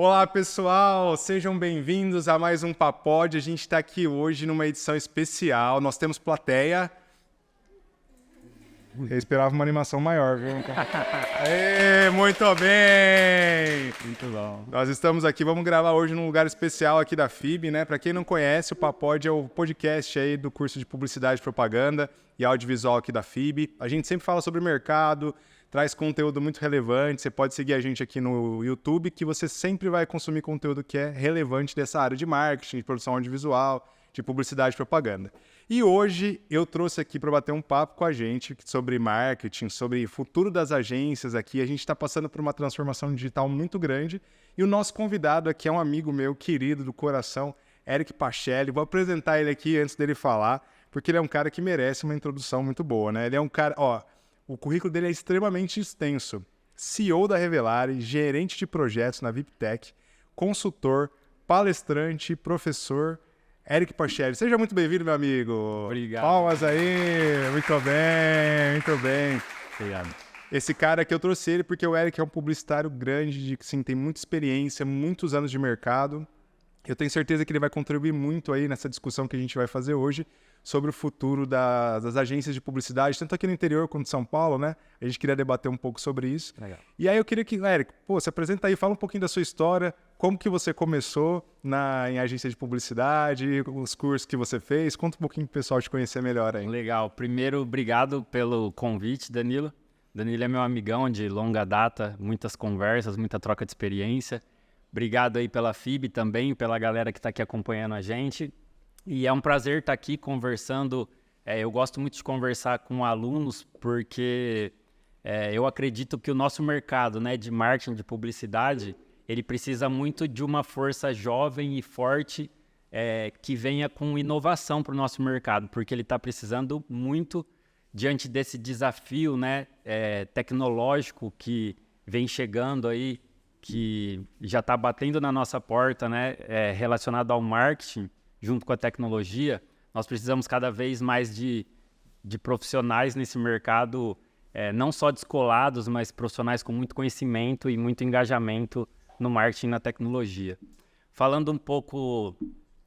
Olá, pessoal! Sejam bem-vindos a mais um Papod. A gente está aqui hoje numa edição especial. Nós temos plateia. Eu esperava uma animação maior, viu? Aê, muito bem! Muito bom. Nós estamos aqui, vamos gravar hoje num lugar especial aqui da FIB, né? Para quem não conhece, o Papod é o podcast aí do curso de Publicidade, Propaganda e Audiovisual aqui da FIB. A gente sempre fala sobre mercado, traz conteúdo muito relevante. Você pode seguir a gente aqui no YouTube, que você sempre vai consumir conteúdo que é relevante dessa área de marketing, de produção audiovisual, de publicidade e propaganda. E hoje eu trouxe aqui para bater um papo com a gente sobre marketing, sobre o futuro das agências aqui. A gente está passando por uma transformação digital muito grande e o nosso convidado aqui é um amigo meu, querido do coração, Eric Pachelli. Vou apresentar ele aqui antes dele falar, porque ele é um cara que merece uma introdução muito boa, né? Ele é um cara, o currículo dele é extremamente extenso. CEO da Revelare, gerente de projetos na VIPTech, consultor, palestrante, professor, Eric Pachelli. Seja muito bem-vindo, meu amigo. Obrigado. Palmas aí. Muito bem, muito bem. Obrigado. Esse cara aqui eu trouxe ele porque o Eric é um publicitário grande, que sim, tem muita experiência, muitos anos de mercado. Eu tenho certeza que ele vai contribuir muito aí nessa discussão que a gente vai fazer hoje sobre o futuro das agências de publicidade, tanto aqui no interior quanto em São Paulo, né? A gente queria debater um pouco sobre isso. Legal. E aí eu queria que, Eric, se apresenta aí, fala um pouquinho da sua história, como que você começou em agência de publicidade, os cursos que você fez, conta um pouquinho pro pessoal te conhecer melhor aí. Legal. Primeiro, obrigado pelo convite, Danilo. Danilo é meu amigão de longa data, muitas conversas, muita troca de experiência. Obrigado aí pela FIB também, pela galera que está aqui acompanhando a gente. E é um prazer estar aqui conversando. Eu gosto muito de conversar com alunos porque eu acredito que o nosso mercado, né, de marketing, de publicidade, ele precisa muito de uma força jovem e forte que venha com inovação para o nosso mercado, porque ele está precisando muito diante desse desafio, né, tecnológico que vem chegando aí, que já está batendo na nossa porta, né, relacionado ao marketing, junto com a tecnologia. Nós precisamos cada vez mais de profissionais nesse mercado, não só descolados, mas profissionais com muito conhecimento e muito engajamento no marketing e na tecnologia. Falando um pouco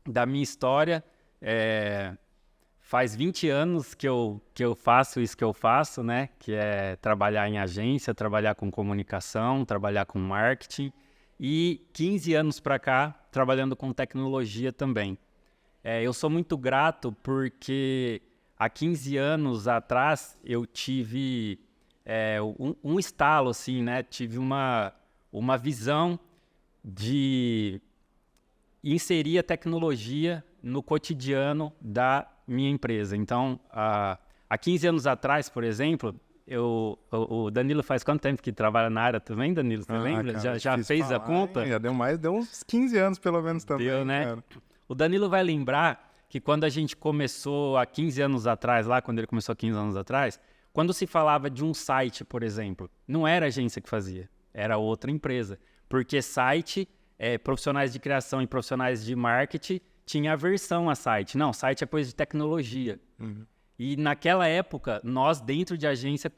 da minha história, faz 20 anos que eu faço isso que eu faço, né? Que é trabalhar em agência, trabalhar com comunicação, trabalhar com marketing, e 15 anos para cá trabalhando com tecnologia também. Eu sou muito grato porque há 15 anos atrás eu tive um estalo, assim, né? Tive uma visão de inserir a tecnologia no cotidiano da minha empresa. Então, há 15 anos atrás, por exemplo, o Danilo faz quanto tempo que trabalha na área também, Danilo? Você lembra? Cara, já fez a conta? Já deu uns 15 anos pelo menos também. Deu, né? Cara. O Danilo vai lembrar que quando a gente começou há 15 anos atrás, lá quando ele começou há 15 anos atrás, quando se falava de um site, por exemplo, não era a agência que fazia, era outra empresa. Porque site, profissionais de criação e profissionais de marketing tinha aversão a site. Não, site é coisa de tecnologia. Uhum. E naquela época, nós dentro de agência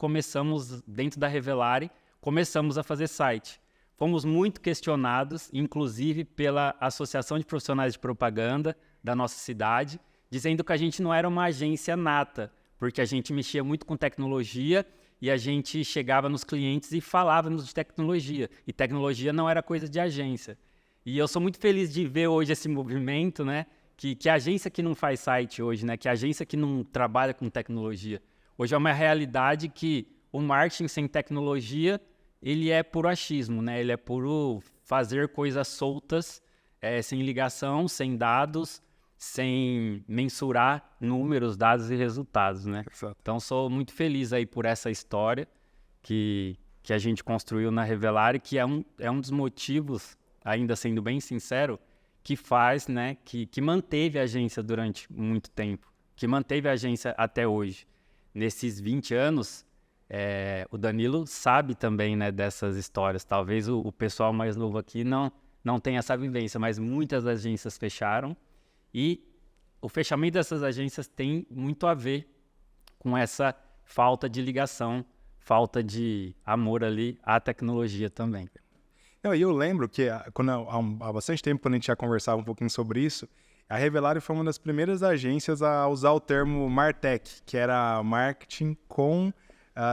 dentro da Revelare, começamos a fazer site. Fomos muito questionados, inclusive pela Associação de Profissionais de Propaganda da nossa cidade, dizendo que a gente não era uma agência nata, porque a gente mexia muito com tecnologia e a gente chegava nos clientes e falávamos de tecnologia. E tecnologia não era coisa de agência. E eu sou muito feliz de ver hoje esse movimento, né? Que a agência que não faz site hoje, né? Que a agência que não trabalha com tecnologia. Hoje é uma realidade que o marketing sem tecnologia ele é puro achismo, né? Ele é puro fazer coisas soltas, sem ligação, sem dados, sem mensurar números, dados e resultados, né? Exato. Então, sou muito feliz aí por essa história que a gente construiu na Revelare, que é um dos motivos, ainda sendo bem sincero, que faz, né? Que manteve a agência durante muito tempo, que manteve a agência até hoje. Nesses 20 anos... o Danilo sabe também, né, dessas histórias. Talvez o pessoal mais novo aqui não tenha essa vivência, mas muitas agências fecharam e o fechamento dessas agências tem muito a ver com essa falta de ligação, falta de amor ali à tecnologia também. Não, e eu lembro que há bastante tempo, quando a gente já conversava um pouquinho sobre isso, a Revelare foi uma das primeiras agências a usar o termo MarTech, que era marketing com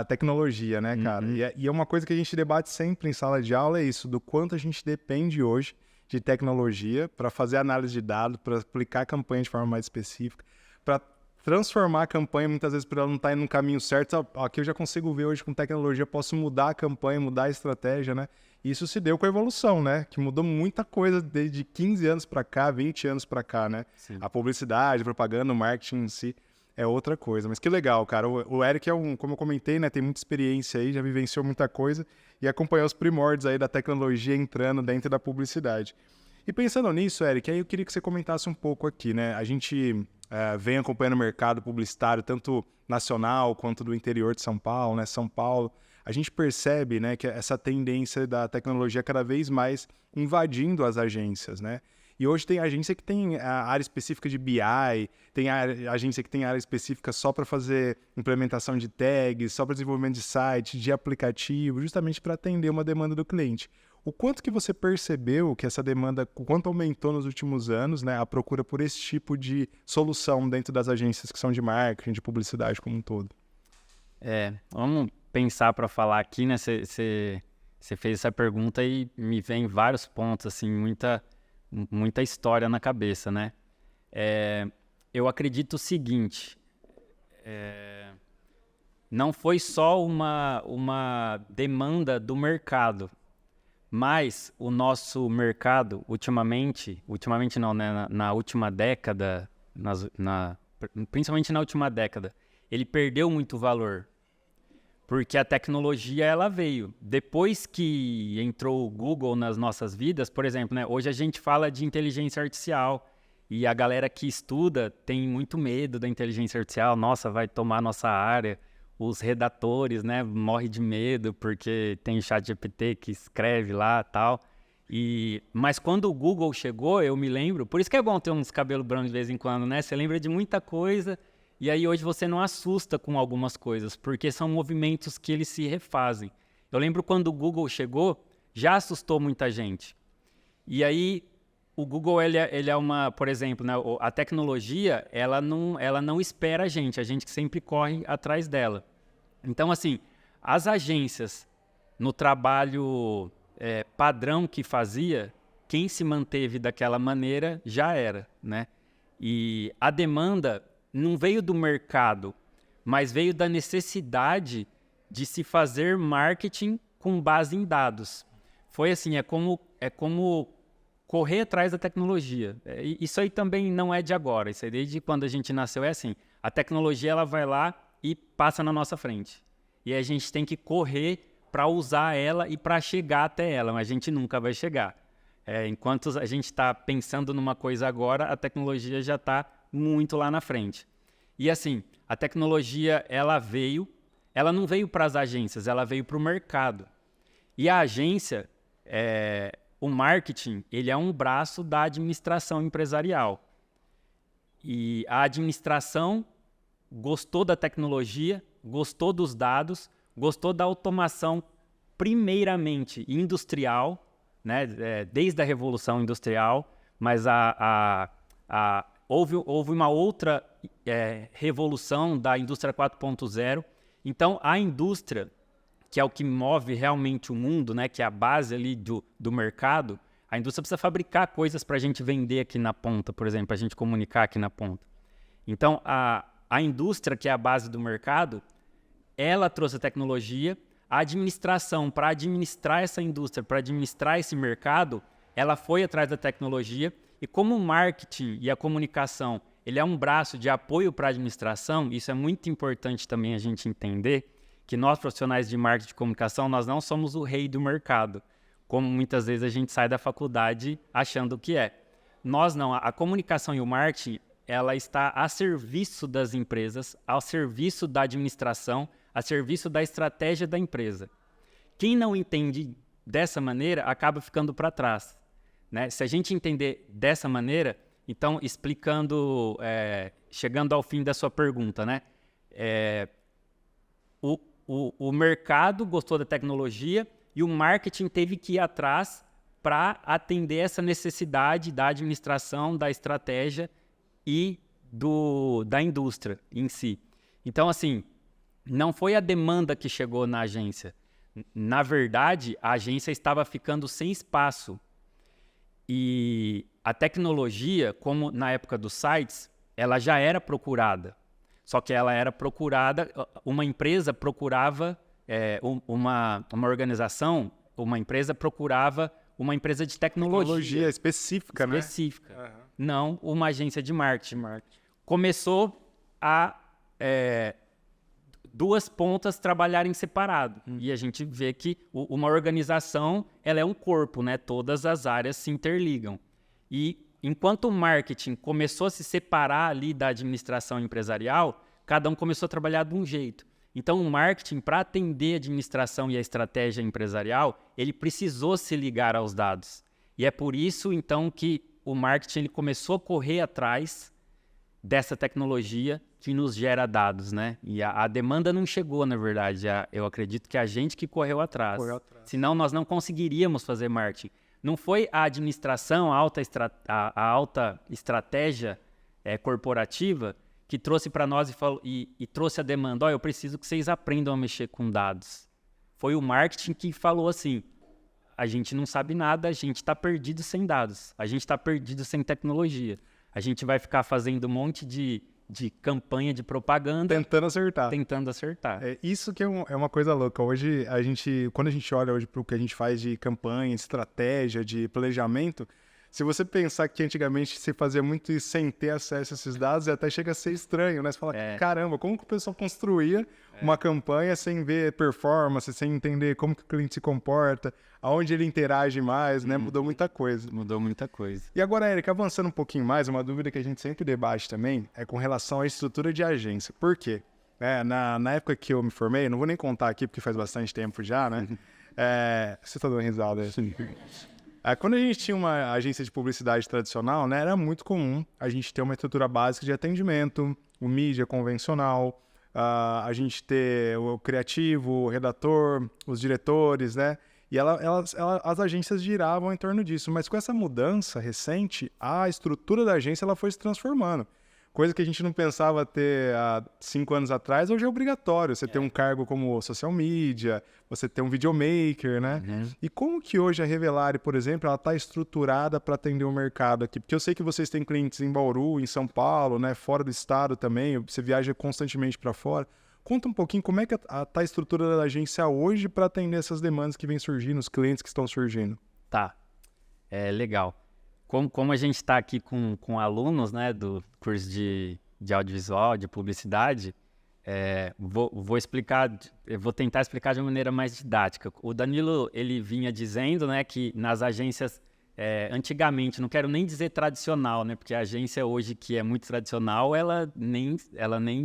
tecnologia, né, cara? E é uma coisa que a gente debate sempre em sala de aula, é isso, do quanto a gente depende hoje de tecnologia para fazer análise de dados, para aplicar a campanha de forma mais específica, para transformar a campanha, muitas vezes, para ela não estar indo no caminho certo. Aqui eu já consigo ver hoje com tecnologia, posso mudar a campanha, mudar a estratégia, né? Isso se deu com a evolução, né? Que mudou muita coisa desde 15 anos para cá, 20 anos para cá, né? Sim. A publicidade, a propaganda, o marketing em si é outra coisa. Mas que legal, cara. O Eric como eu comentei, né? Tem muita experiência aí, já vivenciou muita coisa e acompanhou os primórdios aí da tecnologia entrando dentro da publicidade. E pensando nisso, Eric, aí eu queria que você comentasse um pouco aqui, né? A gente vem acompanhando o mercado publicitário, tanto nacional quanto do interior de São Paulo, né? São Paulo. A gente percebe, né, que essa tendência da tecnologia cada vez mais invadindo as agências, né? E hoje tem agência que tem a área específica de BI, tem agência que tem área específica só para fazer implementação de tags, só para desenvolvimento de site, de aplicativo, justamente para atender uma demanda do cliente. O quanto que você percebeu que essa demanda, o quanto aumentou nos últimos anos, né, a procura por esse tipo de solução dentro das agências que são de marketing, de publicidade como um todo? Vamos pensar para falar aqui, né? Você fez essa pergunta e me vem vários pontos, assim, muita história na cabeça, né? Eu acredito o seguinte, não foi só uma demanda do mercado, mas o nosso mercado, ultimamente não, né? Na última década, principalmente na última década, ele perdeu muito valor. Porque a tecnologia, ela veio. Depois que entrou o Google nas nossas vidas, por exemplo, né, hoje a gente fala de inteligência artificial e a galera que estuda tem muito medo da inteligência artificial. Nossa, vai tomar nossa área. Os redatores, né, morrem de medo porque tem o ChatGPT que escreve lá e tal. Mas quando o Google chegou, eu me lembro... Por isso que é bom ter uns cabelos brancos de vez em quando, né? Você lembra de muita coisa... E aí hoje você não assusta com algumas coisas, porque são movimentos que eles se refazem. Eu lembro quando o Google chegou, já assustou muita gente. E aí o Google, ele é uma, por exemplo, né, a tecnologia, ela não espera a gente sempre corre atrás dela. Então, assim, as agências, no trabalho padrão que fazia, quem se manteve daquela maneira já era, né? E a demanda não veio do mercado, mas veio da necessidade de se fazer marketing com base em dados. Foi assim, é como correr atrás da tecnologia. Isso aí também não é de agora, isso aí desde quando a gente nasceu é assim. A tecnologia, ela vai lá e passa na nossa frente. E a gente tem que correr para usar ela e para chegar até ela, mas a gente nunca vai chegar. Enquanto a gente está pensando numa coisa agora, a tecnologia já está muito lá na frente. E assim, a tecnologia, ela não veio para as agências, ela veio para o mercado. E a agência, o marketing, ele é um braço da administração empresarial. E a administração gostou da tecnologia, gostou dos dados, gostou da automação, primeiramente industrial, né? Desde a Revolução Industrial, mas houve uma outra revolução da indústria 4.0. Então, a indústria, que é o que move realmente o mundo, né, que é a base ali do mercado, a indústria precisa fabricar coisas para a gente vender aqui na ponta, por exemplo, para a gente comunicar aqui na ponta. Então, a indústria, que é a base do mercado, ela trouxe a tecnologia, a administração, para administrar essa indústria, para administrar esse mercado, ela foi atrás da tecnologia. E como o marketing e a comunicação, ele é um braço de apoio para a administração, isso é muito importante também a gente entender, que nós profissionais de marketing e comunicação, nós não somos o rei do mercado, como muitas vezes a gente sai da faculdade achando que é. Nós não, a comunicação e o marketing, ela está a serviço das empresas, ao serviço da administração, a serviço da estratégia da empresa. Quem não entende dessa maneira acaba ficando para trás. Né? Se a gente entender dessa maneira, então, explicando, chegando ao fim da sua pergunta, né? O mercado gostou da tecnologia, E o marketing teve que ir atrás para atender essa necessidade da administração, da estratégia e da indústria em si. Então, assim, não foi a demanda que chegou na agência. Na verdade, a agência estava ficando sem espaço. E a tecnologia, como na época dos sites, ela já era procurada. Só que ela era procurada, uma empresa procurava, uma organização, uma empresa procurava uma empresa de tecnologia específica, né? Específica. Não uma agência de marketing. Começou a duas pontas trabalharem separado. E a gente vê que uma organização, ela é um corpo, né? Todas as áreas se interligam. E enquanto o marketing começou a se separar ali da administração empresarial, cada um começou a trabalhar de um jeito. Então, o marketing, para atender a administração e a estratégia empresarial, ele precisou se ligar aos dados. E é por isso, então, que o marketing ele começou a correr atrás dessa tecnologia que nos gera dados, né? E a demanda não chegou, na verdade. Eu acredito que a gente que correu atrás. Senão, nós não conseguiríamos fazer marketing. Não foi a administração, a alta estratégia corporativa que trouxe para nós e trouxe a demanda, eu preciso que vocês aprendam a mexer com dados. Foi o marketing que falou assim, a gente não sabe nada, a gente está perdido sem dados, a gente está perdido sem tecnologia. A gente vai ficar fazendo um monte de campanha de propaganda. Tentando acertar. Isso que é uma coisa louca. Hoje, quando a gente olha hoje para o que a gente faz de campanha, de estratégia, de planejamento, se você pensar que antigamente se fazia muito isso sem ter acesso a esses dados, até chega a ser estranho, né? Você fala, caramba, como que o pessoal construía uma campanha sem ver performance, sem entender como que o cliente se comporta, aonde ele interage mais, né? Mudou muita coisa. Mudou muita coisa. E agora, Eric, avançando um pouquinho mais, uma dúvida que a gente sempre debate também é com relação à estrutura de agência. Por quê? Na época que eu me formei, não vou nem contar aqui porque faz bastante tempo já, né? Você tá dando risada aí? Sim. Quando a gente tinha uma agência de publicidade tradicional, né, era muito comum a gente ter uma estrutura básica de atendimento, o mídia convencional, a gente ter o criativo, o redator, os diretores, né? E as agências giravam em torno disso. Mas com essa mudança recente, a estrutura da agência ela foi se transformando. Coisa que a gente não pensava ter há 5 anos atrás, hoje é obrigatório. Você ter um cargo como social media, você ter um videomaker, né? E como que hoje a Revelare, por exemplo, ela está estruturada para atender o mercado aqui? Porque eu sei que vocês têm clientes em Bauru, em São Paulo, né? Fora do estado também, você viaja constantemente para fora. Conta um pouquinho como é que está a estrutura da agência hoje para atender essas demandas que vêm surgindo, os clientes que estão surgindo. Tá, legal. Como a gente está aqui com alunos, né, do curso de audiovisual, de publicidade, vou tentar explicar de uma maneira mais didática. O Danilo, ele vinha dizendo, né, que nas agências, antigamente, não quero nem dizer tradicional, né, porque a agência hoje que é muito tradicional, ela nem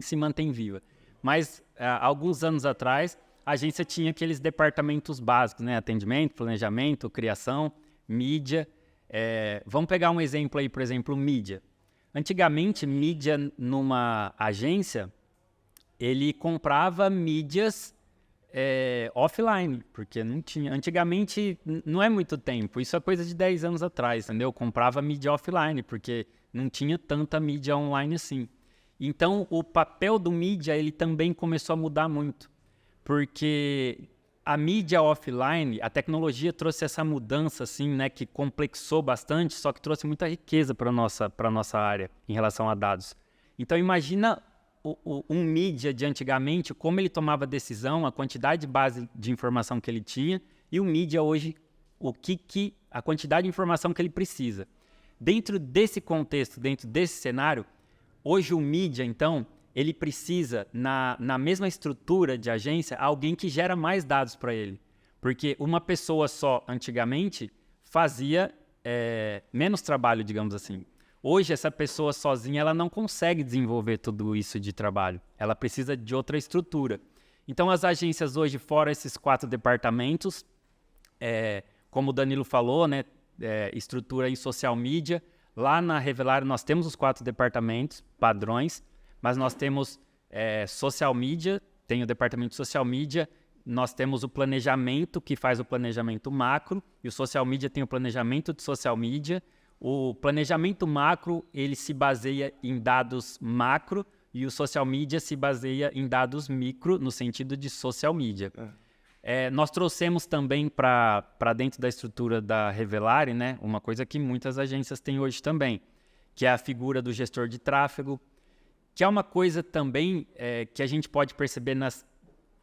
se mantém viva. Mas, alguns anos atrás, a agência tinha aqueles departamentos básicos, né, atendimento, planejamento, criação, mídia. Vamos pegar um exemplo aí, por exemplo, mídia. Antigamente, mídia numa agência, ele comprava mídias offline, porque não tinha. Antigamente, não é muito tempo, isso é coisa de 10 anos atrás, entendeu? Comprava mídia offline, porque não tinha tanta mídia online assim. Então, o papel do mídia, ele também começou a mudar muito, porque a mídia offline, a tecnologia trouxe essa mudança, assim, né, que complexou bastante, só que trouxe muita riqueza para a nossa área em relação a dados. Então, imagina um mídia de antigamente, como ele tomava decisão, a quantidade de base de informação que ele tinha, e o mídia hoje, a quantidade de informação que ele precisa. Dentro desse contexto, dentro desse cenário, hoje o mídia, então, ele precisa, na mesma estrutura de agência, alguém que gera mais dados para ele. Porque uma pessoa só, antigamente, fazia menos trabalho, digamos assim. Hoje, essa pessoa sozinha, ela não consegue desenvolver tudo isso de trabalho. Ela precisa de outra estrutura. Então, as agências hoje, fora esses 4 departamentos, como o Danilo falou, né, estrutura em social media, lá na Revelare nós temos os 4 departamentos, padrões, mas nós temos social media, tem o departamento de social media, nós temos o planejamento, que faz o planejamento macro, e o social media tem o planejamento de social media. O planejamento macro, ele se baseia em dados macro, e o social media se baseia em dados micro, no sentido de social media. Nós trouxemos também para dentro da estrutura da Revelare, né, uma coisa que muitas agências têm hoje também, que é a figura do gestor de tráfego, que é uma coisa também que a gente pode perceber nas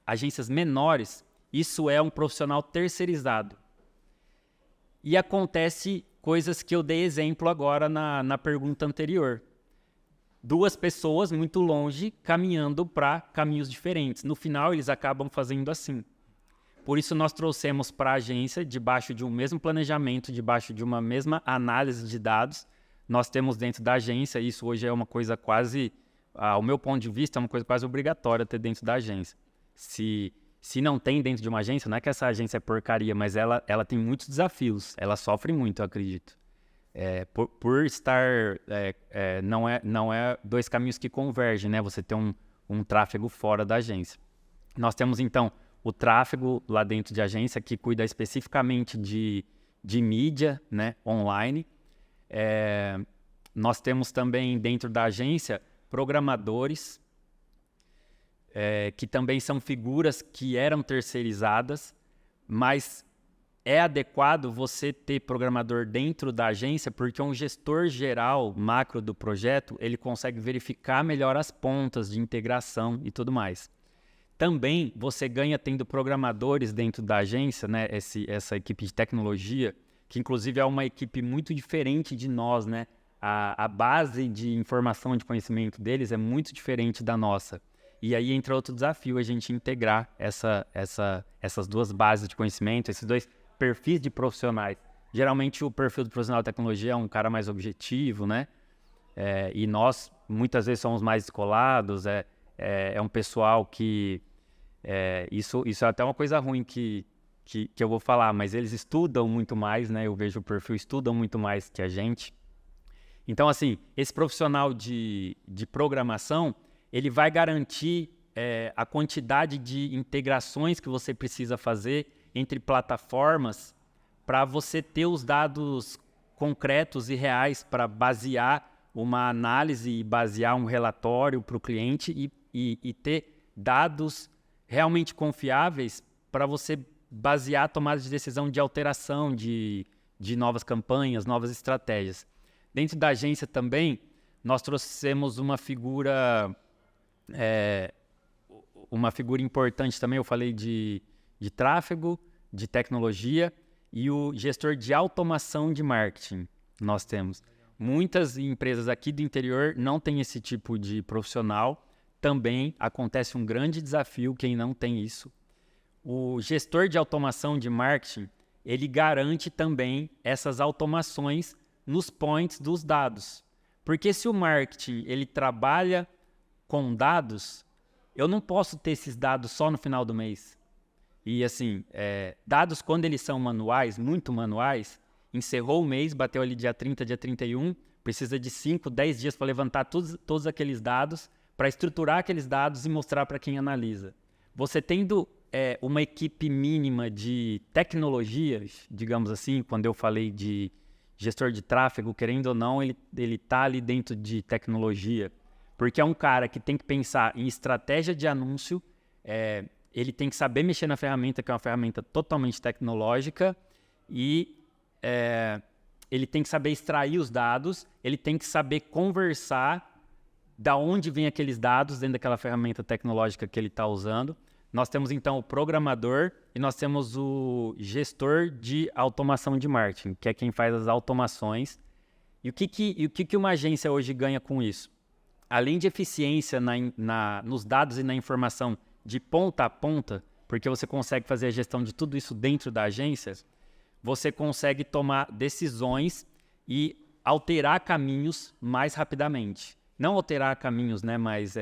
agências menores. Isso é um profissional terceirizado. E acontece coisas que eu dei exemplo agora na pergunta anterior. 2 pessoas muito longe caminhando para caminhos diferentes. No final, eles acabam fazendo assim. Por isso, nós trouxemos para a agência, debaixo de um mesmo planejamento, debaixo de uma mesma análise de dados, nós temos dentro da agência, isso hoje é uma coisa quase, ao meu ponto de vista, é uma coisa quase obrigatória ter dentro da agência. Se não tem dentro de uma agência, não é que essa agência é porcaria, mas ela tem muitos desafios, ela sofre muito, eu acredito. Por estar, não é 2 caminhos que convergem, né? Você tem um tráfego fora da agência. Nós temos, então, o tráfego lá dentro de agência, que cuida especificamente de mídia, né, online. Nós temos também dentro da agência programadores, que também são figuras que eram terceirizadas, mas é adequado você ter programador dentro da agência, porque um gestor geral, macro do projeto, ele consegue verificar melhor as pontas de integração e tudo mais. Também você ganha tendo programadores dentro da agência, né? Essa equipe de tecnologia, que inclusive é uma equipe muito diferente de nós, né? A base de informação, de conhecimento deles é muito diferente da nossa. E aí entra outro desafio, a gente integrar essas 2 bases de conhecimento, esses 2 perfis de profissionais. Geralmente o perfil do profissional de tecnologia é um cara mais objetivo, né? E nós muitas vezes somos mais descolados, é um pessoal que... isso é até uma coisa ruim que eu vou falar, mas eles estudam muito mais, né? Eu vejo o perfil, estudam muito mais que a gente. Então, assim, esse profissional de programação, ele vai garantir a quantidade de integrações que você precisa fazer entre plataformas para você ter os dados concretos e reais para basear uma análise e basear um relatório para o cliente e ter dados realmente confiáveis para você basear a tomada de decisão de alteração de novas campanhas, novas estratégias. Dentro da agência também, nós trouxemos uma figura importante também, eu falei de tráfego, de tecnologia e o gestor de automação de marketing nós temos. Muitas empresas aqui do interior não têm esse tipo de profissional. Também acontece um grande desafio quem não tem isso. O gestor de automação de marketing, ele garante também essas automações nos points dos dados. Porque se o marketing ele trabalha com dados, eu não posso ter esses dados só no final do mês. E assim, dados quando eles são manuais, muito manuais, encerrou o mês, bateu ali dia 30, dia 31, precisa de 5, 10 dias para levantar todos aqueles dados, para estruturar aqueles dados e mostrar para quem analisa. Você tendo uma equipe mínima de tecnologias, digamos assim, quando eu falei de gestor de tráfego, querendo ou não, ele está ali dentro de tecnologia, porque é um cara que tem que pensar em estratégia de anúncio, ele tem que saber mexer na ferramenta, que é uma ferramenta totalmente tecnológica, e ele tem que saber extrair os dados, ele tem que saber conversar da onde vem aqueles dados dentro daquela ferramenta tecnológica que ele está usando. Nós temos, então, o programador e nós temos o gestor de automação de marketing, que é quem faz as automações. E o que uma agência hoje ganha com isso? Além de eficiência nos dados e na informação de ponta a ponta, porque você consegue fazer a gestão de tudo isso dentro da agência, você consegue tomar decisões e alterar caminhos mais rapidamente. Não alterar caminhos, né, mas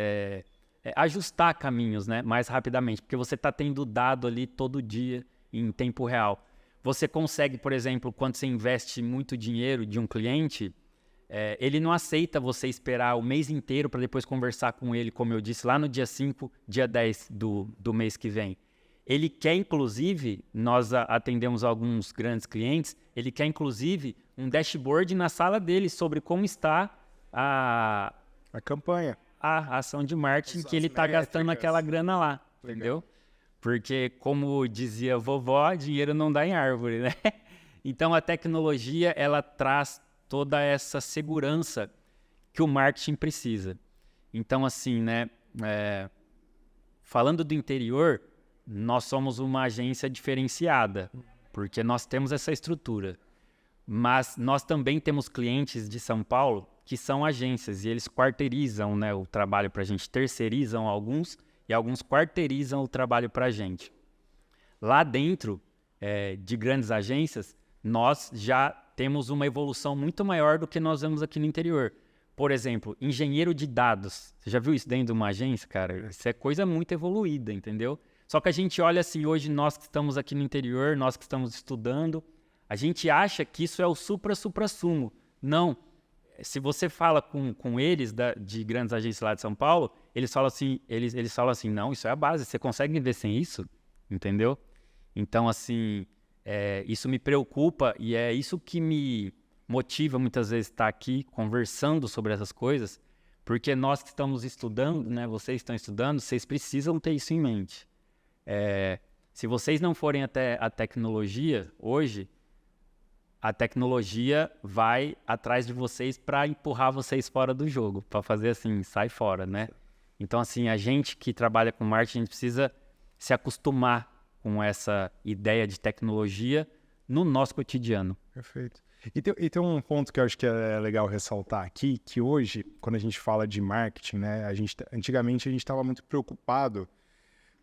ajustar caminhos, né, mais rapidamente, porque você está tendo dado ali todo dia em tempo real. Você consegue, por exemplo, quando você investe muito dinheiro de um cliente, ele não aceita você esperar o mês inteiro para depois conversar com ele, como eu disse, lá no dia 5, dia 10 do mês que vem. Ele quer, inclusive, nós atendemos alguns grandes clientes, ele quer, inclusive, um dashboard na sala dele sobre como está a campanha. A ação de marketing que ele está gastando aquela grana lá, entendeu? Porque, como dizia a vovó, dinheiro não dá em árvore, né? Então, a tecnologia, ela traz toda essa segurança que o marketing precisa. Então, assim, né? Falando do interior, nós somos uma agência diferenciada, porque nós temos essa estrutura. Mas nós também temos clientes de São Paulo que são agências e eles quarteirizam, né, o trabalho para a gente, terceirizam alguns e alguns quarteirizam o trabalho para a gente. Lá dentro de grandes agências, nós já temos uma evolução muito maior do que nós vemos aqui no interior. Por exemplo, engenheiro de dados. Você já viu isso dentro de uma agência, cara? Isso é coisa muito evoluída, entendeu? Só que a gente olha assim, hoje nós que estamos aqui no interior, nós que estamos estudando, a gente acha que isso é o supra-sumo. Não. Se você fala com eles de grandes agências lá de São Paulo, eles falam assim, não, isso é a base, você consegue viver sem isso? Entendeu? Então, assim, isso me preocupa e é isso que me motiva muitas vezes estar aqui conversando sobre essas coisas, porque nós que estamos estudando, né, vocês estão estudando, vocês precisam ter isso em mente. Se vocês não forem até a tecnologia hoje, a tecnologia vai atrás de vocês para empurrar vocês fora do jogo, para fazer assim, sai fora, né? Então, assim, a gente que trabalha com marketing, a gente precisa se acostumar com essa ideia de tecnologia no nosso cotidiano. Perfeito. E tem um ponto que eu acho que é legal ressaltar aqui, que hoje, quando a gente fala de marketing, né, antigamente a gente estava muito preocupado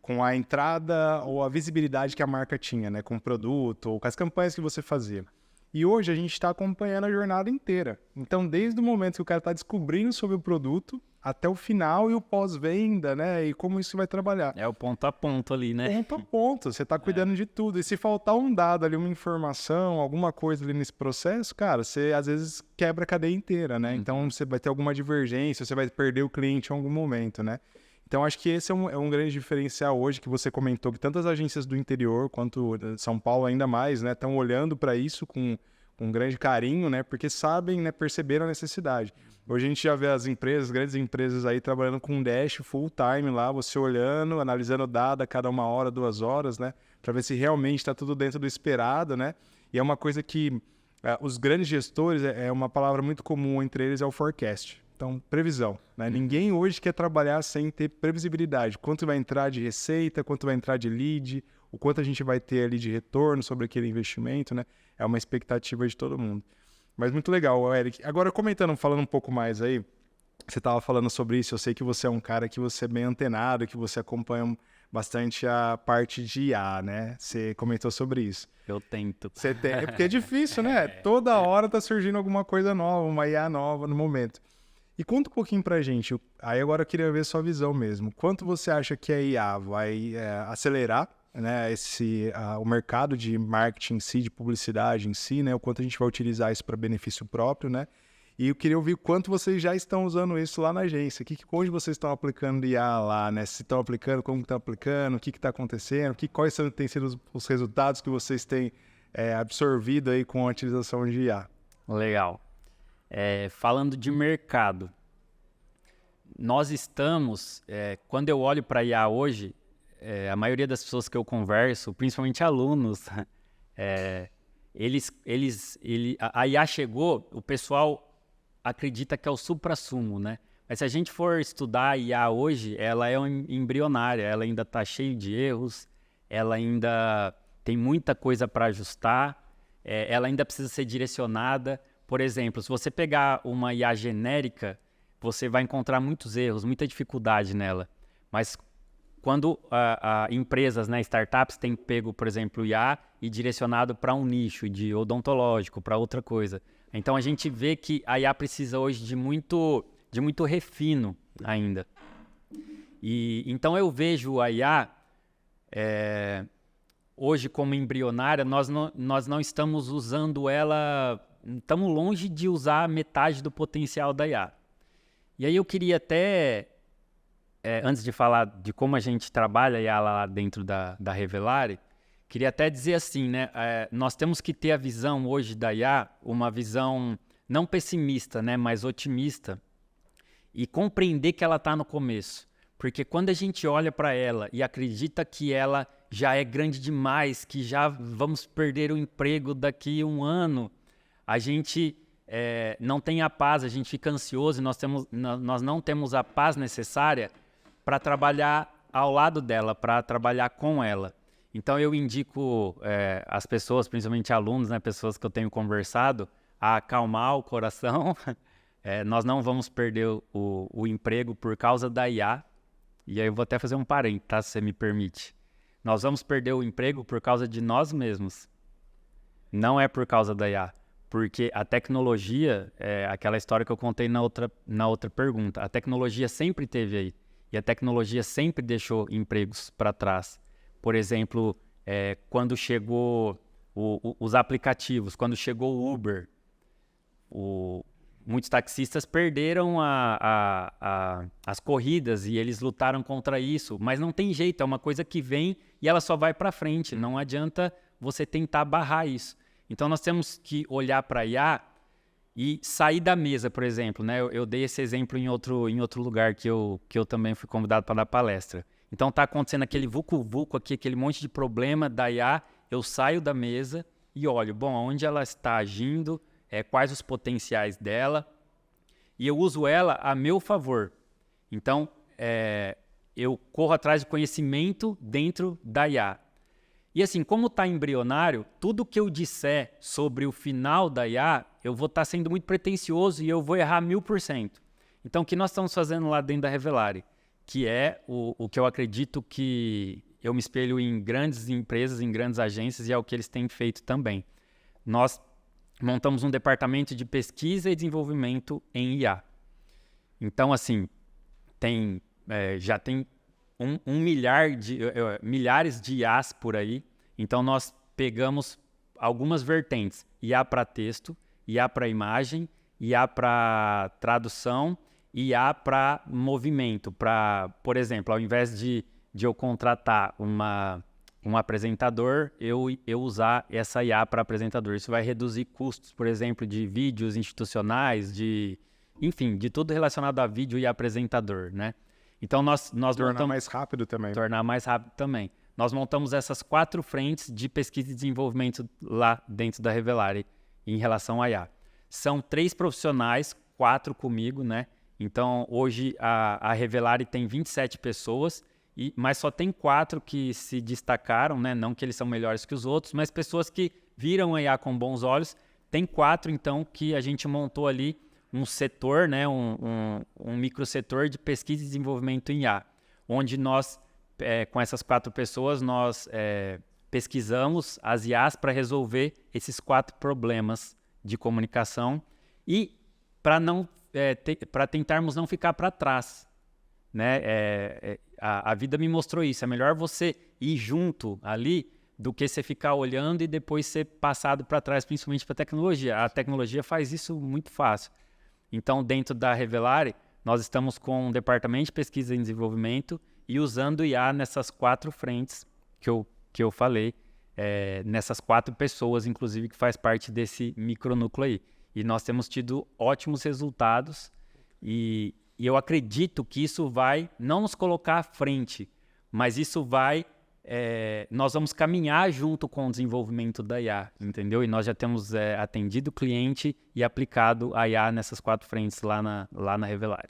com a entrada ou a visibilidade que a marca tinha, né, com o produto ou com as campanhas que você fazia. E hoje a gente está acompanhando a jornada inteira. Então, desde o momento que o cara está descobrindo sobre o produto, até o final e o pós-venda, né? E como isso vai trabalhar. É o ponto a ponto ali, né? Ponto a ponto. Você está cuidando de tudo. E se faltar um dado ali, uma informação, alguma coisa ali nesse processo, cara, você às vezes quebra a cadeia inteira, né? Então, você vai ter alguma divergência, você vai perder o cliente em algum momento, né? Então, acho que esse é um grande diferencial hoje, que você comentou que tantas agências do interior, quanto São Paulo ainda mais, né, estão olhando para isso com um grande carinho, né, porque sabem, né, perceberam a necessidade. Hoje a gente já vê as empresas, grandes empresas aí trabalhando com um dash full time lá, você olhando, analisando dado a cada 1 hora, 2 horas, né, para ver se realmente está tudo dentro do esperado, né, e é uma coisa que os grandes gestores, é uma palavra muito comum entre eles, é o forecast. Então, previsão, né? Ninguém hoje quer trabalhar sem ter previsibilidade. Quanto vai entrar de receita, quanto vai entrar de lead, o quanto a gente vai ter ali de retorno sobre aquele investimento, né? É uma expectativa de todo mundo. Mas muito legal, Eric. Agora, falando um pouco mais aí, você estava falando sobre isso, eu sei que você é um cara que você é bem antenado, que você acompanha bastante a parte de IA, né? Você comentou sobre isso. Eu tento. É porque é difícil, né? Toda hora tá surgindo alguma coisa nova, uma IA nova no momento. E conta um pouquinho pra gente, aí agora eu queria ver sua visão mesmo. Quanto você acha que a IA vai acelerar, né, o mercado de marketing em si, de publicidade em si, né? O quanto a gente vai utilizar isso para benefício próprio, né? E eu queria ouvir quanto vocês já estão usando isso lá na agência. Onde vocês estão aplicando IA lá, né? Se estão aplicando, como estão aplicando, o que está acontecendo, quais têm sido os resultados que vocês têm absorvido aí com a utilização de IA. Legal. Falando de mercado, nós estamos, quando eu olho para a IA hoje, a maioria das pessoas que eu converso, principalmente alunos, a IA chegou, o pessoal acredita que é o suprassumo, né? Mas se a gente for estudar a IA hoje, ela é embrionária, ela ainda está cheia de erros, ela ainda tem muita coisa para ajustar, ela ainda precisa ser direcionada. Por exemplo, se você pegar uma IA genérica, você vai encontrar muitos erros, muita dificuldade nela. Mas quando empresas, né, startups, têm pego, por exemplo, IA e direcionado para um nicho de odontológico, para outra coisa. Então, a gente vê que a IA precisa hoje de muito refino ainda. E então, eu vejo a IA hoje como embrionária, nós não estamos usando ela... Estamos longe de usar metade do potencial da IA. E aí eu queria até antes de falar de como a gente trabalha IA lá dentro da Revelare, queria até dizer assim, né? Nós temos que ter a visão hoje da IA, uma visão não pessimista, né? Mas otimista, e compreender que ela está no começo. Porque quando a gente olha para ela e acredita que ela já é grande demais, que já vamos perder o emprego daqui a um ano, a gente não tem a paz, a gente fica ansioso e nós não temos a paz necessária para trabalhar ao lado dela, para trabalhar com ela. Então eu indico as pessoas, principalmente alunos, né, pessoas que eu tenho conversado, a acalmar o coração. Nós não vamos perder o emprego por causa da IA. E aí eu vou até fazer um parênteses, tá, se você me permite. Nós vamos perder o emprego por causa de nós mesmos. Não é por causa da IA. Porque a tecnologia, aquela história que eu contei na outra pergunta, a tecnologia sempre esteve aí. E a tecnologia sempre deixou empregos para trás. Por exemplo, quando chegou os aplicativos, quando chegou o Uber, muitos taxistas perderam as corridas e eles lutaram contra isso. Mas não tem jeito, é uma coisa que vem e ela só vai para frente. Não adianta você tentar barrar isso. Então nós temos que olhar para a IA e sair da mesa, por exemplo, né? Eu dei esse exemplo em outro lugar que eu também fui convidado para dar palestra. Então está acontecendo aquele vucu-vucu aqui, aquele monte de problema da IA, eu saio da mesa e olho, bom, onde ela está agindo, quais os potenciais dela, e eu uso ela a meu favor. Então, eu corro atrás de conhecimento dentro da IA. E assim, como está embrionário, tudo que eu disser sobre o final da IA, eu vou estar sendo muito pretensioso e eu vou errar 1000%. Então, o que nós estamos fazendo lá dentro da Revelare, que é o que eu acredito que eu me espelho em grandes empresas, em grandes agências, e é o que eles têm feito também. Nós montamos um departamento de pesquisa e desenvolvimento em IA. Então, assim, já tem milhares de IAs por aí. Então, nós pegamos algumas vertentes. IA para texto, IA para imagem, IA para tradução, IA para movimento. Por exemplo, ao invés de eu contratar um apresentador, eu usar essa IA para apresentador. Isso vai reduzir custos, por exemplo, de vídeos institucionais, enfim, de tudo relacionado a vídeo e apresentador, né? Então, nós tornar mais rápido também. Tornar mais rápido também. Nós montamos essas 4 frentes de pesquisa e desenvolvimento lá dentro da Revelare em relação à IA. São 3 profissionais, 4 comigo, né? Então, hoje a Revelare tem 27 pessoas, mas só tem 4 que se destacaram, né? Não que eles são melhores que os outros, mas pessoas que viram a IA com bons olhos. Tem 4, então, que a gente montou ali um setor, né? um microsetor de pesquisa e desenvolvimento em IA, onde nós, com essas 4 pessoas, nós pesquisamos as IAs para resolver esses 4 problemas de comunicação e para tentarmos não ficar para trás, né? A vida me mostrou isso. É melhor você ir junto ali do que você ficar olhando e depois ser passado para trás, principalmente para a tecnologia. A tecnologia faz isso muito fácil. Então, dentro da Revelare, nós estamos com um departamento de pesquisa e desenvolvimento e usando IA nessas 4 frentes que eu falei, nessas 4 pessoas, inclusive, que faz parte desse micronúcleo aí. E nós temos tido ótimos resultados e eu acredito que isso vai não nos colocar à frente, mas isso nós vamos caminhar junto com o desenvolvimento da IA, entendeu? E nós já temos atendido o cliente e aplicado a IA nessas 4 frentes lá na Revelare.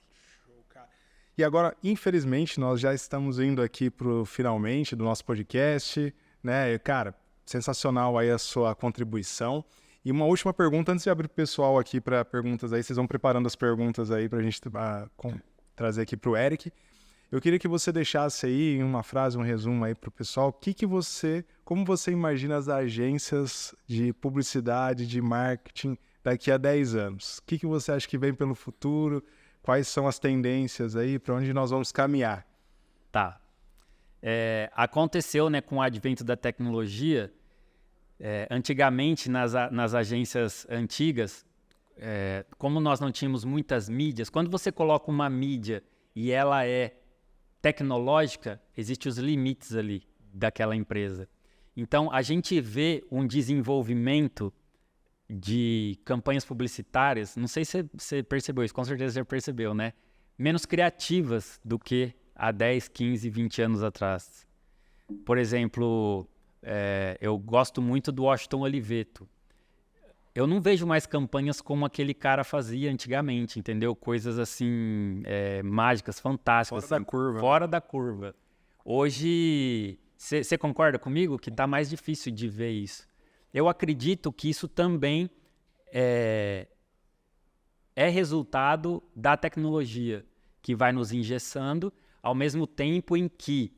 E agora, infelizmente, nós já estamos indo aqui para o finalmente do nosso podcast, né? Cara, sensacional aí a sua contribuição. E uma última pergunta, antes de abrir o pessoal aqui para perguntas aí, vocês vão preparando as perguntas aí para a gente trazer aqui para o Eric. Eu queria que você deixasse aí em uma frase, um resumo aí para o pessoal, como você imagina as agências de publicidade, de marketing daqui a 10 anos? O que você acha que vem pelo futuro? Quais são as tendências aí, para onde nós vamos caminhar? Tá. Aconteceu, né, com o advento da tecnologia, antigamente nas agências antigas, como nós não tínhamos muitas mídias, quando você coloca uma mídia e ela é tecnológica, existem os limites ali daquela empresa. Então, a gente vê um desenvolvimento de campanhas publicitárias, não sei se você percebeu isso, com certeza você já percebeu, né? Menos criativas do que há 10, 15, 20 anos atrás. Por exemplo, eu gosto muito do Washington Oliveto. Eu não vejo mais campanhas como aquele cara fazia antigamente, entendeu? Coisas assim, mágicas, fantásticas. Fora da curva. Fora da curva. Hoje, você concorda comigo que está mais difícil de ver isso? Eu acredito que isso também é resultado da tecnologia que vai nos engessando, ao mesmo tempo em que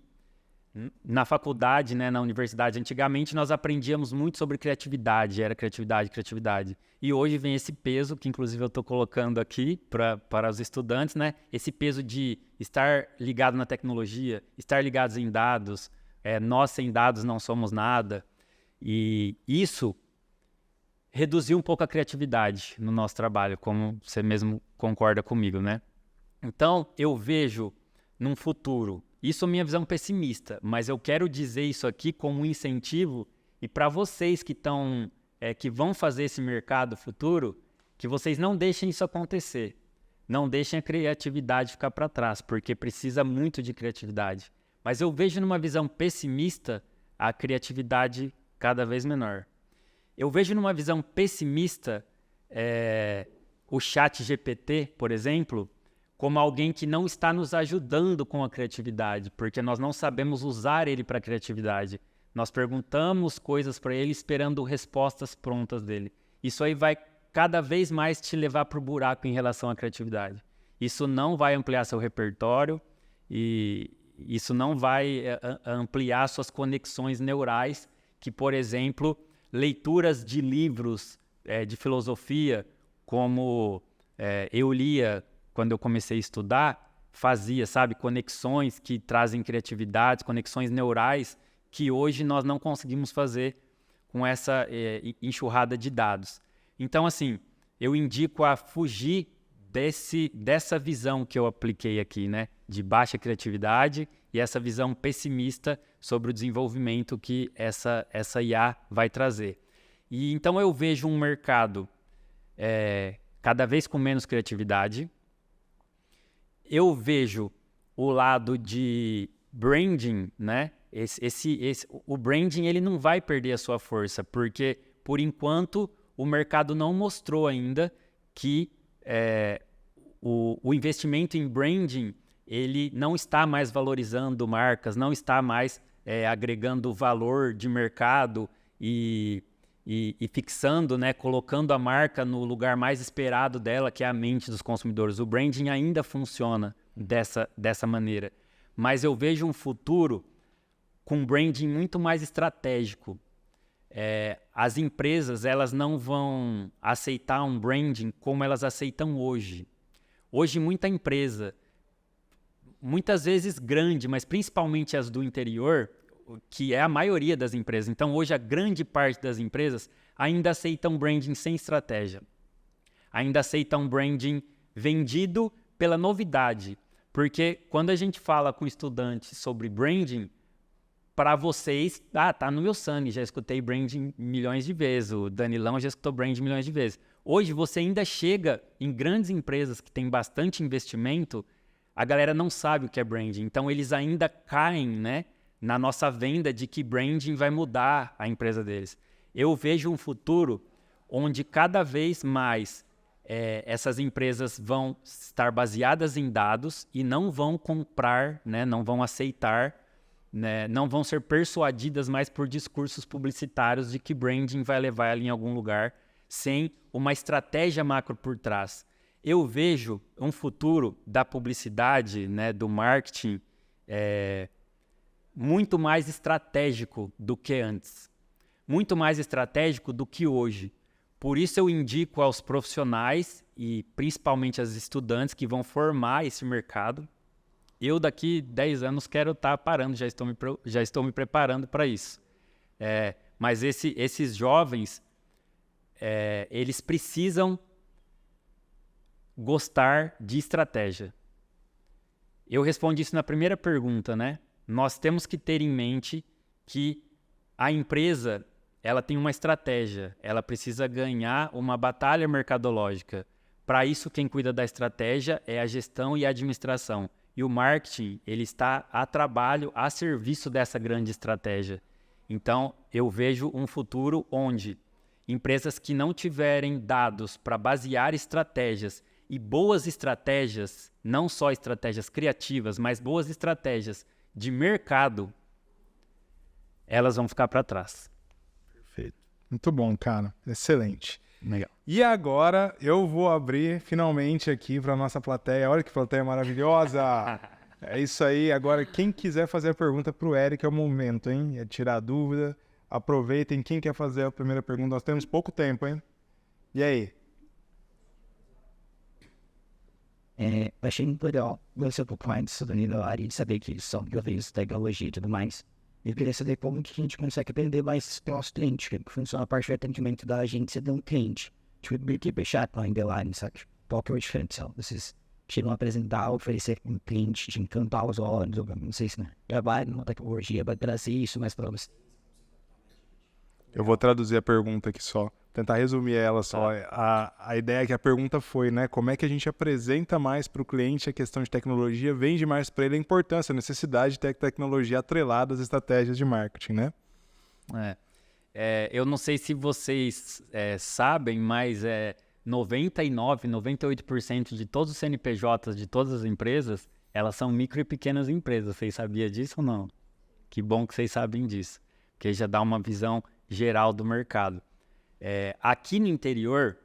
na faculdade, né, na universidade, antigamente nós aprendíamos muito sobre criatividade, era criatividade, criatividade. E hoje vem esse peso, que inclusive eu estou colocando aqui para os estudantes, né, esse peso de estar ligado na tecnologia, estar ligados em dados, nós sem dados não somos nada. E isso reduziu um pouco a criatividade no nosso trabalho, como você mesmo concorda comigo, né? Então, eu vejo num futuro, isso é minha visão pessimista, mas eu quero dizer isso aqui como um incentivo e para vocês que que vão fazer esse mercado futuro, que vocês não deixem isso acontecer. Não deixem a criatividade ficar para trás, porque precisa muito de criatividade. Mas eu vejo numa visão pessimista a criatividade cada vez menor. Eu vejo numa visão pessimista o chat GPT, por exemplo, como alguém que não está nos ajudando com a criatividade, porque nós não sabemos usar ele para a criatividade. Nós perguntamos coisas para ele esperando respostas prontas dele. Isso aí vai cada vez mais te levar para o buraco em relação à criatividade. Isso não vai ampliar seu repertório e isso não vai ampliar suas conexões neurais, que, por exemplo, leituras de livros de filosofia, como eu lia quando eu comecei a estudar, fazia, sabe, conexões que trazem criatividade, conexões neurais que hoje nós não conseguimos fazer com essa enxurrada de dados. Então, assim, eu indico a fugir dessa visão que eu apliquei aqui, né, de baixa criatividade e essa visão pessimista sobre o desenvolvimento que essa IA vai trazer. E então eu vejo um mercado cada vez com menos criatividade. Eu vejo o lado de branding, né? O branding ele não vai perder a sua força, porque, por enquanto, o mercado não mostrou ainda que o investimento em branding ele não está mais valorizando marcas, não está mais agregando valor de mercado e fixando, né, colocando a marca no lugar mais esperado dela, que é a mente dos consumidores. O branding ainda funciona dessa maneira. Mas eu vejo um futuro com um branding muito mais estratégico. As empresas elas não vão aceitar um branding como elas aceitam hoje. Hoje, muita empresa, muitas vezes grande, mas principalmente as do interior, que é a maioria das empresas. Então, hoje, a grande parte das empresas ainda aceitam branding sem estratégia. Ainda aceitam branding vendido pela novidade. Porque quando a gente fala com estudantes sobre branding, para vocês, tá no meu sangue, já escutei branding milhões de vezes, o Danilão já escutou branding milhões de vezes. Hoje, você ainda chega em grandes empresas que têm bastante investimento, a galera não sabe o que é branding. Então, eles ainda caem, né, na nossa venda de que branding vai mudar a empresa deles. Eu vejo um futuro onde cada vez mais essas empresas vão estar baseadas em dados e não vão comprar, né, não vão aceitar, né, não vão ser persuadidas mais por discursos publicitários de que branding vai levar ela em algum lugar sem uma estratégia macro por trás. Eu vejo um futuro da publicidade, né, do marketing, muito mais estratégico do que antes. Muito mais estratégico do que hoje. Por isso eu indico aos profissionais e principalmente aos estudantes que vão formar esse mercado. Eu daqui 10 anos quero estar parando, já estou me preparando para isso. Mas esses jovens, eles precisam gostar de estratégia. Eu respondi isso na primeira pergunta, né? Nós temos que ter em mente que a empresa, ela tem uma estratégia, ela precisa ganhar uma batalha mercadológica. Para isso, quem cuida da estratégia é a gestão e a administração. E o marketing, ele está a trabalho, a serviço dessa grande estratégia. Então, eu vejo um futuro onde empresas que não tiverem dados para basear estratégias e boas estratégias, não só estratégias criativas, mas boas estratégias de mercado, elas vão ficar para trás. Perfeito. Muito bom, cara. Excelente. Legal. E agora eu vou abrir finalmente aqui para nossa plateia. Olha que plateia maravilhosa! É isso aí. Agora, quem quiser fazer a pergunta para o Eric é o momento, hein? É tirar a dúvida. Aproveitem. Quem quer fazer a primeira pergunta? Nós temos pouco tempo, hein? E aí? Achei muito legal você um pouco mais sobre a área de saber que eles são envolvidos em tecnologia e tudo mais. Eu queria saber como que a gente consegue aprender mais com os clientes, como funciona a parte de atendimento da agência de um cliente. Tipo, keep it chat line the line, sabe? Qual que é o diferencial? Vocês chegam a apresentar, oferecer um cliente, de encantar os olhos, ou não sei se né, trabalha numa tecnologia, vai trazer isso mais para você. Eu vou traduzir a pergunta aqui só. Tentar resumir ela só. A ideia é que a pergunta foi, né? Como é que a gente apresenta mais para o cliente a questão de tecnologia, vende mais para ele a importância, a necessidade de ter tecnologia atrelada às estratégias de marketing, né? Eu não sei se vocês sabem, mas 99, 98% de todos os CNPJs de todas as empresas, elas são micro e pequenas empresas. Vocês sabiam disso ou não? Que bom que vocês sabem disso, porque já dá uma visão geral do mercado. Aqui no interior,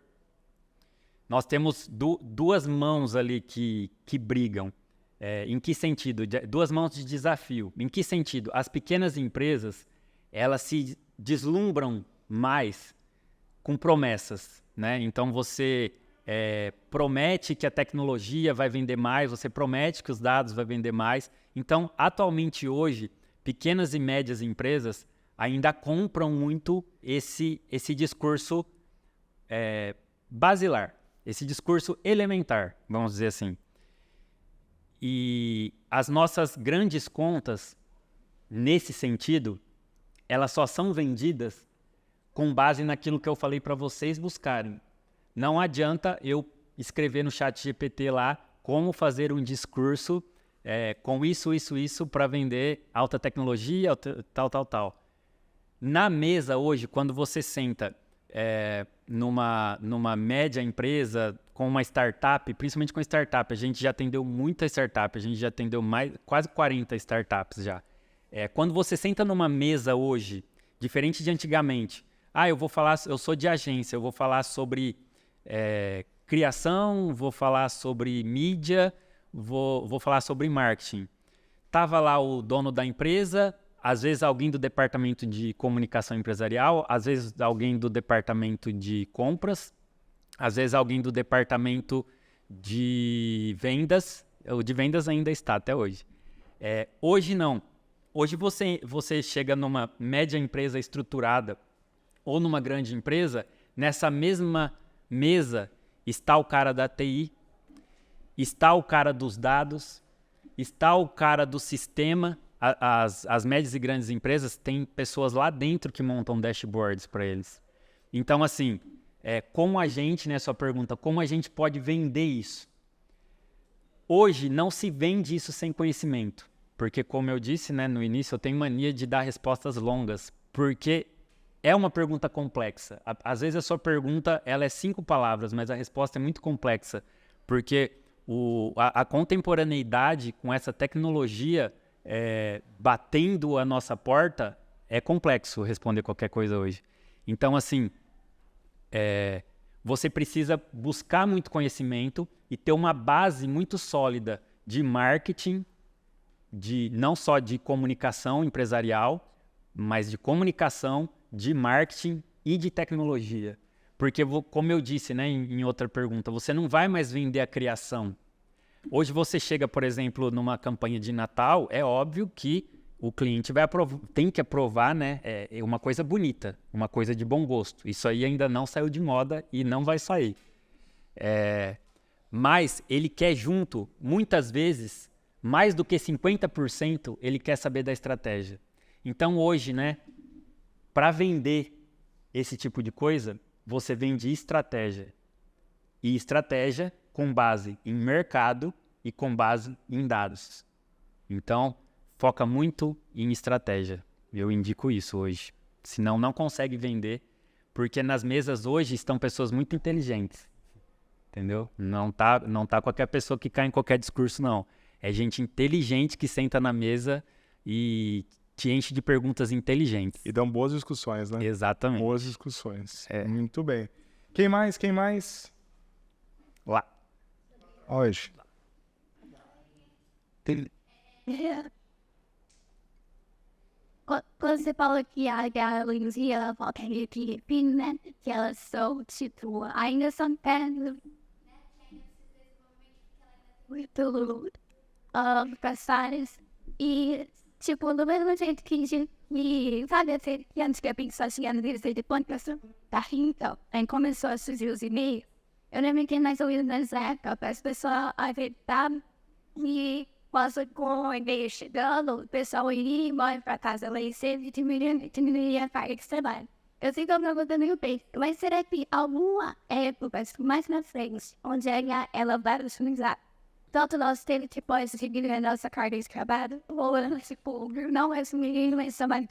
nós temos duas mãos ali que brigam. Em que sentido? Duas mãos de desafio. Em que sentido? As pequenas empresas, elas se deslumbram mais com promessas, né? Então, você promete que a tecnologia vai vender mais, você promete que os dados vão vender mais. Então, atualmente hoje, pequenas e médias empresas ainda compram muito esse discurso basilar, esse discurso elementar, vamos dizer assim. E as nossas grandes contas, nesse sentido, elas só são vendidas com base naquilo que eu falei para vocês buscarem. Não adianta eu escrever no chat GPT lá como fazer um discurso com isso para vender alta tecnologia, tal. Na mesa hoje, quando você senta numa média empresa, com uma startup, principalmente com startup, a gente já atendeu muita startup, a gente já atendeu quase 40 startups já. Quando você senta numa mesa hoje, diferente de antigamente, eu sou de agência, eu vou falar sobre criação, vou falar sobre mídia, vou falar sobre marketing. Tava lá o dono da empresa, às vezes alguém do departamento de comunicação empresarial, às vezes alguém do departamento de compras, às vezes alguém do departamento de vendas. O de vendas ainda está até hoje. Hoje não. Hoje você chega numa média empresa estruturada ou numa grande empresa, nessa mesma mesa está o cara da TI, está o cara dos dados, está o cara do sistema. As médias e grandes empresas têm pessoas lá dentro que montam dashboards para eles. Então, assim, como a gente, né, sua pergunta, como a gente pode vender isso? Hoje não se vende isso sem conhecimento, porque, como eu disse, né, no início, eu tenho mania de dar respostas longas, porque é uma pergunta complexa. Às vezes a sua pergunta ela é 5 palavras, mas a resposta é muito complexa, porque a contemporaneidade com essa tecnologia batendo a nossa porta, é complexo responder qualquer coisa hoje. Então, assim, você precisa buscar muito conhecimento e ter uma base muito sólida de marketing, não só de comunicação empresarial, mas de comunicação, de marketing e de tecnologia. Porque, como eu disse, né, em outra pergunta, você não vai mais vender a criação. Hoje você chega, por exemplo, numa campanha de Natal, é óbvio que o cliente tem que aprovar, né, uma coisa bonita, uma coisa de bom gosto. Isso aí ainda não saiu de moda e não vai sair. Mas ele quer junto, muitas vezes, mais do que 50% ele quer saber da estratégia. Então hoje, né, para vender esse tipo de coisa, você vende estratégia. E estratégia com base em mercado e com base em dados. Então, foca muito em estratégia. Eu indico isso hoje. Senão não consegue vender, porque nas mesas hoje estão pessoas muito inteligentes. Entendeu? Não tá qualquer pessoa que cai em qualquer discurso, não. É gente inteligente que senta na mesa e te enche de perguntas inteligentes. E dão boas discussões, né? Exatamente. Boas discussões. Muito bem. Quem mais? Quem mais? Lá. Hoje. Quando você fala que a galeria volta de Filipina, que elas são, tipo, ainda são perto muito passadas. E, tipo, do mesmo jeito que a gente, sabe, assim, que antes que a pessoa chegando desde depois que a pessoa tá rindo, aí começou a surgir os e-mails. Eu lembro que mais ou menos nessa época, as pessoas acreditavam e quase com o e-mail chegando, o pessoal iria embora para casa lá e sempre diminuiria a carga de trabalho. Eu sei que eu pergunto meio bem, mas será que alguma época mais na frente, onde ela vai utilizar tanto nós temos que pode seguir a nossa carga de trabalho, ou tipo, não assumir essa mais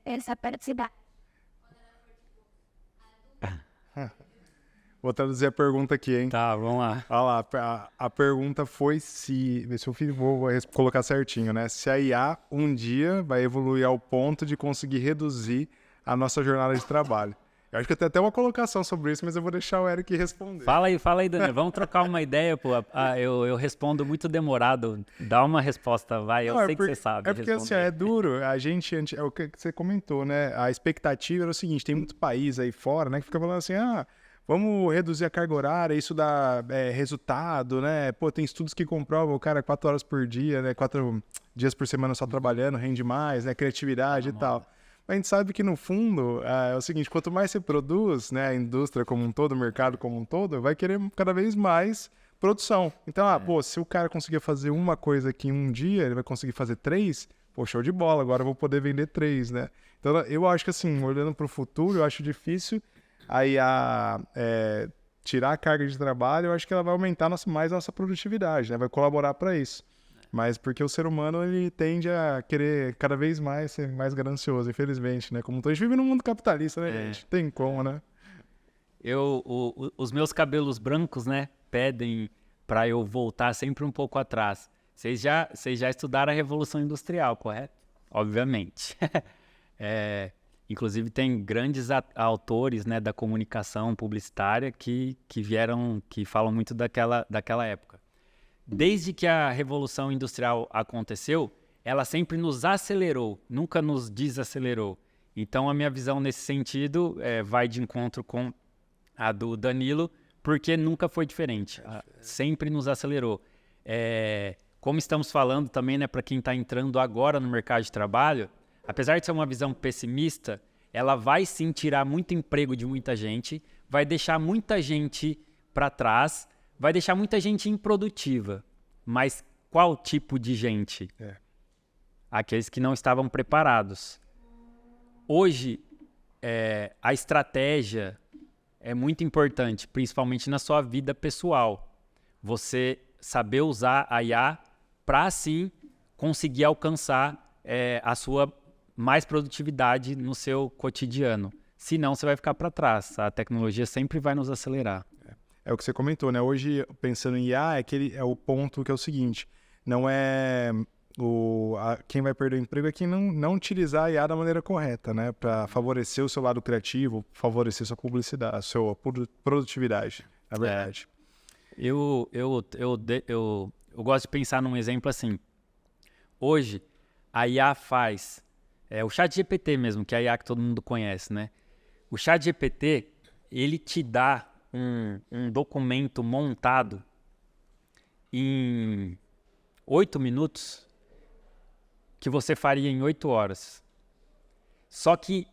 essa participação? Vou traduzir a pergunta aqui, hein? Tá, vamos lá. Olha lá, a pergunta foi se... Vê se eu vou colocar certinho, né? Se a IA um dia vai evoluir ao ponto de conseguir reduzir a nossa jornada de trabalho. Eu acho que tem até uma colocação sobre isso, mas eu vou deixar o Eric responder. Fala aí, Daniel. Vamos trocar uma ideia, pô. Eu respondo muito demorado. Dá uma resposta, vai. Eu Não, sei que você sabe. É porque assim, é duro. A gente, é o que você comentou, né? A expectativa era o seguinte, tem muito país aí fora, né? Que fica falando assim, vamos reduzir a carga horária, isso dá resultado, né? Pô, tem estudos que comprovam o cara 4 horas por dia, né? 4 dias por semana só trabalhando, rende mais, né? Criatividade e tal. Mas a gente sabe que no fundo é o seguinte, quanto mais você produz, né? A indústria como um todo, o mercado como um todo, vai querer cada vez mais produção. Então, se o cara conseguir fazer uma coisa aqui em um dia, ele vai conseguir fazer 3, pô, show de bola, agora eu vou poder vender 3, né? Então, eu acho que assim, olhando para o futuro, eu acho difícil aí tirar a carga de trabalho, eu acho que ela vai aumentar mais a nossa produtividade, né? Vai colaborar para isso. Mas porque o ser humano, ele tende a querer cada vez mais ser mais ganancioso, infelizmente, né? Como a gente vive num mundo capitalista, né, gente? Tem como, né? Os meus cabelos brancos, né, pedem para eu voltar sempre um pouco atrás. Vocês já estudaram a Revolução Industrial, correto? Obviamente. Inclusive, tem grandes autores, né, da comunicação publicitária que falam muito daquela época. Desde que a Revolução Industrial aconteceu, ela sempre nos acelerou, nunca nos desacelerou. Então, a minha visão nesse sentido vai de encontro com a do Danilo, porque nunca foi diferente. Sempre nos acelerou. Como estamos falando também, né, para quem está entrando agora no mercado de trabalho, apesar de ser uma visão pessimista, ela vai sim tirar muito emprego de muita gente, vai deixar muita gente para trás, vai deixar muita gente improdutiva. Mas qual tipo de gente? Aqueles que não estavam preparados. Hoje, a estratégia é muito importante, principalmente na sua vida pessoal. Você saber usar a IA para, sim, conseguir alcançar a sua mais produtividade no seu cotidiano. Senão, você vai ficar para trás. A tecnologia sempre vai nos acelerar. É o que você comentou, né? Hoje, pensando em IA, é o ponto que é o seguinte, não é quem vai perder o emprego é quem não utilizar a IA da maneira correta, né? Para favorecer o seu lado criativo, favorecer sua publicidade, a sua produtividade, na verdade. Eu gosto de pensar num exemplo assim. Hoje, a IA faz... o ChatGPT mesmo, que é a IA que todo mundo conhece, né? O ChatGPT, ele te dá um documento montado em 8 minutos que você faria em 8 horas. Só que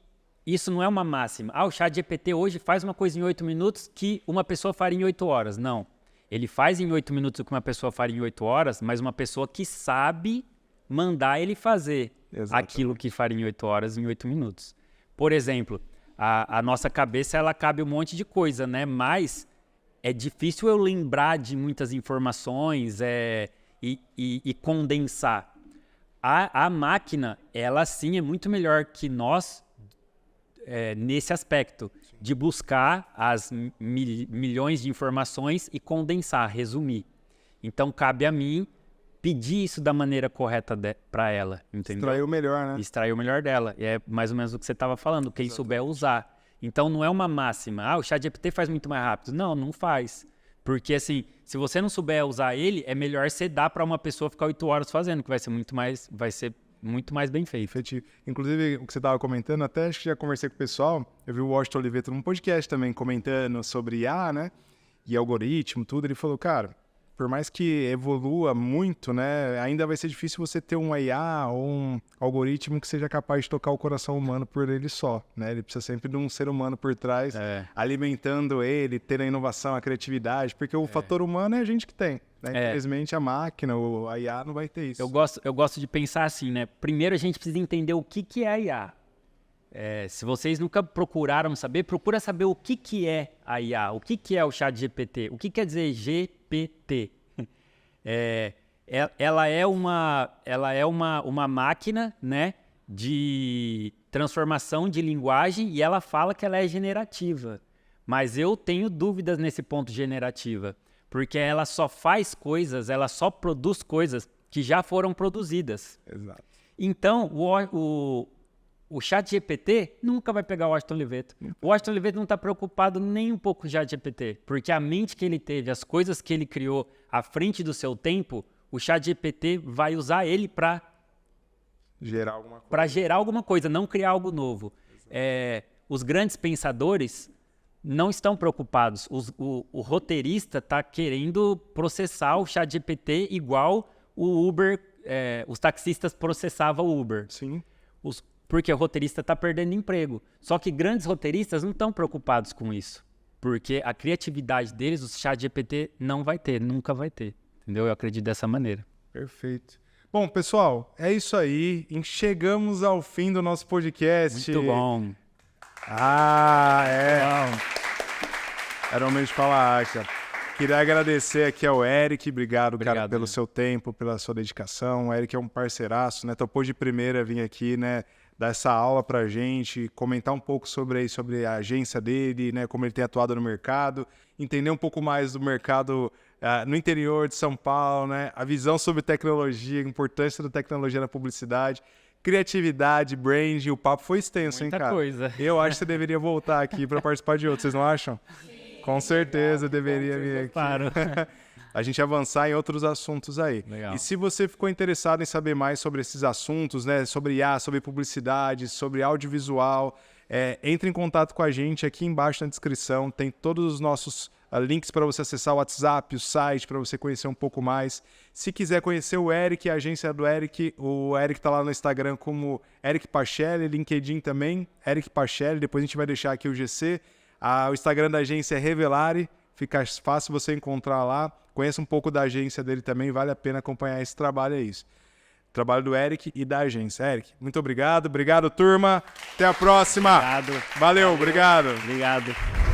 isso não é uma máxima. O ChatGPT hoje faz uma coisa em 8 minutos que uma pessoa faria em 8 horas. Não. Ele faz em 8 minutos o que uma pessoa faria em 8 horas, mas uma pessoa que sabe mandar ele fazer aquilo que faria em 8 horas em 8 minutos. Por exemplo, a nossa cabeça, ela cabe um monte de coisa, né? Mas é difícil eu lembrar de muitas informações e condensar. A máquina, ela sim é muito melhor que nós nesse aspecto de buscar as milhões de informações e condensar, resumir. Então, cabe a mim pedir isso da maneira correta para ela, entendeu? Extrair o melhor, né? Extrair o melhor dela. E é mais ou menos o que você estava falando, quem souber usar. Então, não é uma máxima. O ChatGPT faz muito mais rápido. Não, não faz. Porque, assim, se você não souber usar ele, é melhor você dar para uma pessoa ficar 8 horas fazendo, que vai ser muito mais bem feito. Efetivo. Inclusive, o que você estava comentando, até acho que já conversei com o pessoal, eu vi o Washington Oliveto num podcast também comentando sobre IA, né? E algoritmo, tudo. Ele falou, cara, por mais que evolua muito, né? Ainda vai ser difícil você ter um IA ou um algoritmo que seja capaz de tocar o coração humano por ele só, né? Ele precisa sempre de um ser humano por trás, alimentando ele, ter a inovação, a criatividade, porque o fator humano é a gente que tem. Né? Infelizmente, a máquina, a IA não vai ter isso. Eu gosto de pensar assim, né? Primeiro a gente precisa entender o que é a IA. Se vocês nunca procuraram saber, procura saber o que é a IA, o que é o ChatGPT, o que quer dizer GPT. Ela é uma máquina, né, de transformação de linguagem e ela fala que ela é generativa. Mas eu tenho dúvidas nesse ponto generativa, porque ela só faz coisas, ela só produz coisas que já foram produzidas. Exato. Então, o ChatGPT nunca vai pegar o Washington Oliveto. O Washington Oliveto não está preocupado nem um pouco com o ChatGPT, porque a mente que ele teve, as coisas que ele criou à frente do seu tempo, o ChatGPT vai usar ele para gerar alguma coisa, não criar algo novo. Os grandes pensadores não estão preocupados. O roteirista está querendo processar o ChatGPT igual o Uber, os taxistas processavam o Uber. Sim. Porque o roteirista está perdendo emprego. Só que grandes roteiristas não estão preocupados com isso. Porque a criatividade deles, o ChatGPT não vai ter, nunca vai ter. Entendeu? Eu acredito dessa maneira. Perfeito. Bom, pessoal, é isso aí. Chegamos ao fim do nosso podcast. Muito bom. Era o momento de falar, cara. Queria agradecer aqui ao Eric. Obrigado, cara, pelo seu tempo, pela sua dedicação. O Eric é um parceiraço, né? Topou de primeira vir aqui, né? Dar essa aula pra gente, comentar um pouco sobre a agência dele, né? Como ele tem atuado no mercado, entender um pouco mais do mercado no interior de São Paulo, né? A visão sobre tecnologia, a importância da tecnologia na publicidade, criatividade, branding. O papo foi extenso, hein, cara? Muita coisa. Eu acho que você deveria voltar aqui para participar de outros, vocês não acham? Com certeza deveria vir aqui. Claro. A gente avançar em outros assuntos aí. Legal. E se você ficou interessado em saber mais sobre esses assuntos, né, sobre IA, sobre publicidade, sobre audiovisual, entre em contato com a gente aqui embaixo na descrição. Tem todos os nossos links para você acessar o WhatsApp, o site, para você conhecer um pouco mais. Se quiser conhecer o Eric, a agência do Eric, o Eric está lá no Instagram como Eric Pachelli, LinkedIn também, Eric Pachelli, depois a gente vai deixar aqui o GC. O Instagram da agência é Revelare, fica fácil você encontrar lá. Conheça um pouco da agência dele também, vale a pena acompanhar esse trabalho, é isso. Trabalho do Eric e da agência. Eric, muito obrigado. Obrigado, turma. Até a próxima. Obrigado. Valeu, obrigado. Obrigado.